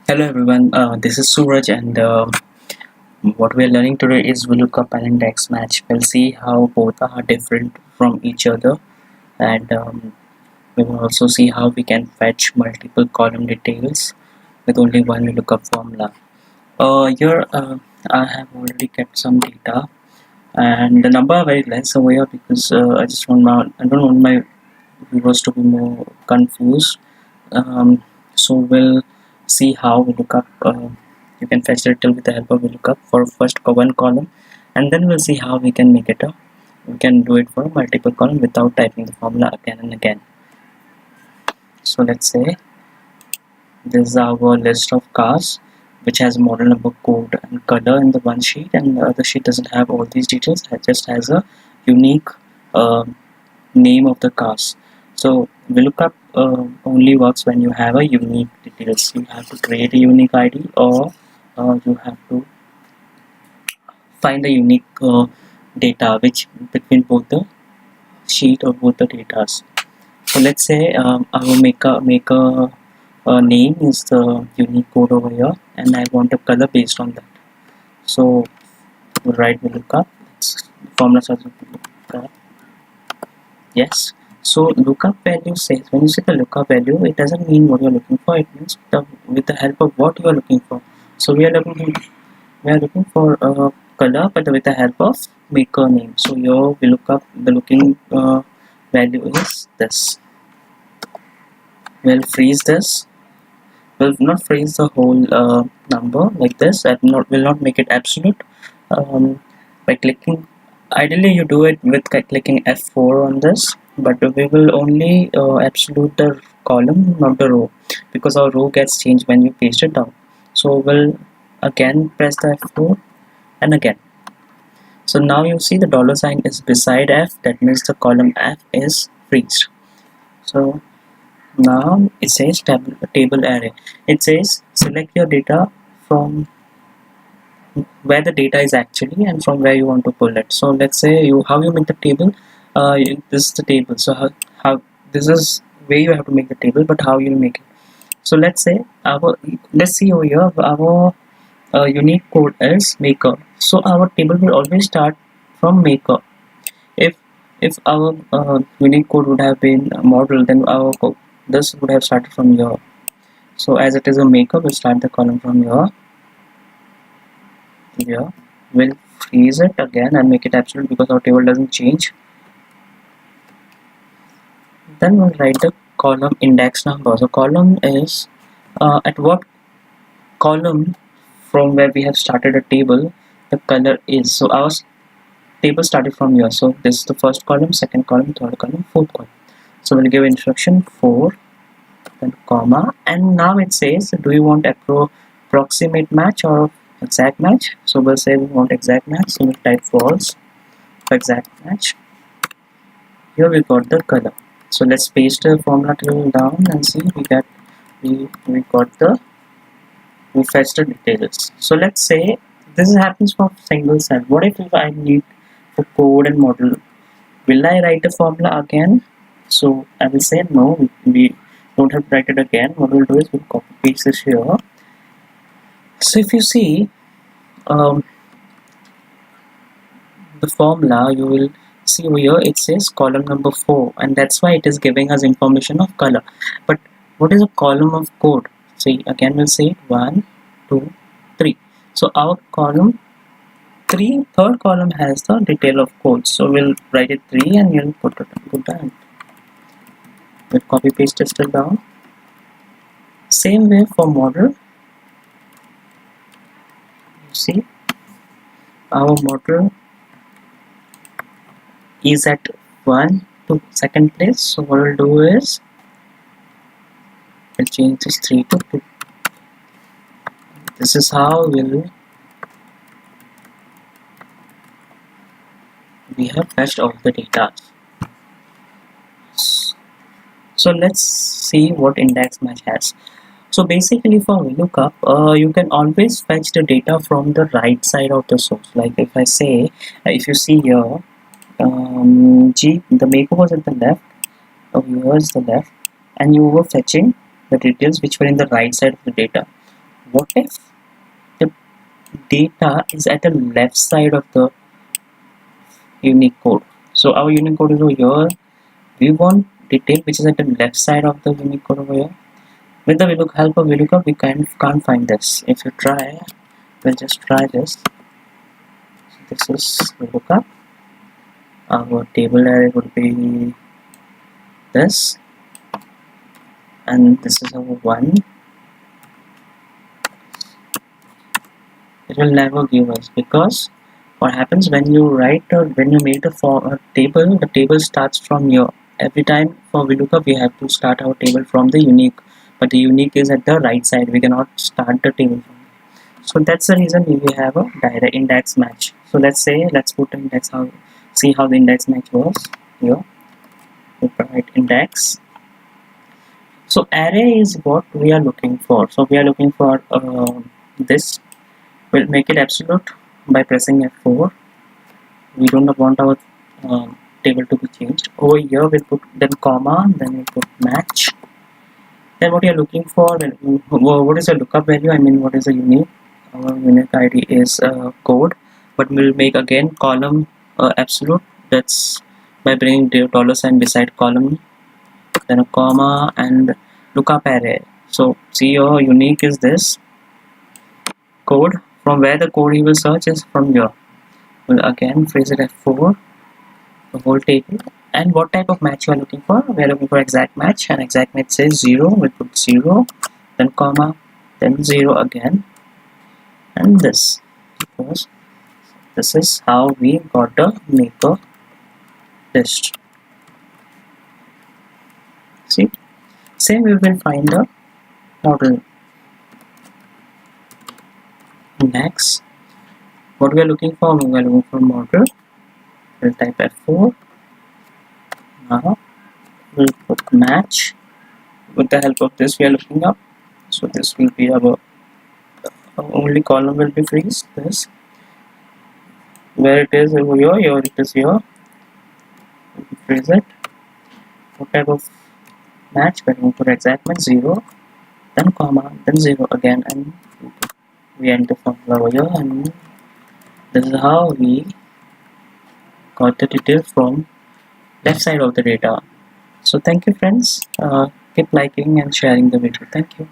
Hello everyone, this is Suraj and what we are learning today is Vlookup and index match. We'll see how both are different from each other and we will also see how we can fetch multiple column details with only one Vlookup formula. Here I have already kept some data and the number are very less over here because I don't want my viewers to be more confused. So we'll see how we look up you can fetch the detail with the help of lookup for first one column, and then we'll see how we can make it a we can do it for multiple column without typing the formula again and again. So let's say this is our list of cars which has model number, code and color in the one sheet, and the other sheet doesn't have all these details. It just has a unique uh, name of the cars. So VLOOKUP only works when you have a unique details. You have to create a unique ID, or you have to find the unique data which between both the sheet or both the datas. So let's say I will make a name is the unique code over here, and I want a color based on that. So we'll write VLOOKUP. Formula starts with VLOOKUP. Yes. So lookup value says when you say the lookup value, it doesn't mean what you're looking for. It means with the help of what you are looking for. So we are looking for a color, but with the help of maker name. So here we look up the looking value is this. We'll freeze this. We'll not freeze the whole number like this. That will not make it absolute. By clicking, ideally you do it with clicking F4 on this, but we will only absolute the column, not the row, because our row gets changed when you paste it down. So we'll again press the F4 and again. So now you see the dollar sign is beside F, that means the column F is freezed. So now it says table array. It says select your data from where the data is actually and from where you want to pull it. So let's say how you make the table. This is the table. So how this is where you have to make the table, but how you make it. So let's say let's see over here our unique code is maker. So our table will always start from maker. If our unique code would have been model, then this would have started from here. So as it is a maker, we'll start the column from here. Here we'll freeze it again and make it absolute because our table doesn't change. Then we'll write the column index number. So column is at what column from where we have started a table the color is. So our table started from here. So this is the first column, second column, third column, fourth column. So we'll give instruction 4, then comma, and now it says do you want approximate match or exact match. So we'll say we want exact match, so we'll type false for exact match. Here we got the color. So let's paste the formula till down and see we got we fetched the details. So let's say this happens for single cell. What if I need for code and model? Will I write the formula again? So I will say no, we don't have to write it again. What we'll do is we'll copy paste this here. So if you see the formula, you will see over here it says column number 4, and that's why it is giving us information of color. But what is a column of code? See, again we'll say 1, 2, 3. So our column third column has the detail of code. So we'll write it 3 and we'll put that. We'll copy paste it still down. Same way for model. You see our model is at 1 to second place. So what we'll do is we'll change this 3 to 2. This is how we have fetched all the data. So let's see what index match has. So basically for VLOOKUP, you can always fetch the data from the right side of the source. Like if I say, if you see here, the maker was at the left, here is the left, and you were fetching the details which were in the right side of the data. what if the data is at the left side of the unique code? So our unique code is over here. We want detail which is at the left side of the unique code over here. With the help of VLOOKUP, we can't find this. If you try, we'll just try this. This is VLOOKUP. Our table array would be this, and this is our one. It will never give us, because what happens when you write or when you make the table, the table starts from here. Every time for VLOOKUP, we have to start our table from the unique, but the unique is at the right side. We cannot start the table from there. So that's the reason we have a direct index match. So let's put the index, see how the index match works. Here we provide index. So array is what we are looking for. So we are looking for this. We'll make it absolute by pressing F4. We don't want our table to be changed. Over here we'll put then comma, then we put match. Then what you're looking for, what is the lookup value? I mean, what is the unique? Our unique ID is code, but we'll make again column absolute. That's by bringing the dollar sign beside column, then a comma and lookup array. So see, your unique is this code. From where the code he will search is from here. We'll again phrase it F4, the whole table. And what type of match you are looking for? We are looking for exact match, and exact match says 0. We'll put 0, then comma, then 0 again, and this, because this is how we got the maker list. See, same we will find the model. Next, what we are looking for? We are looking for model. We'll type F4. Now we'll put match. With the help of this, we are looking up. So this will be our only column will be freeze. This where it is over here it is here. We'll freeze it. What type of match? We're going for exact match 0, then comma, then 0 again, and we enter formula over here, and this is how we got the detail from left side of the data. So thank you friends, keep liking and sharing the video. Thank you.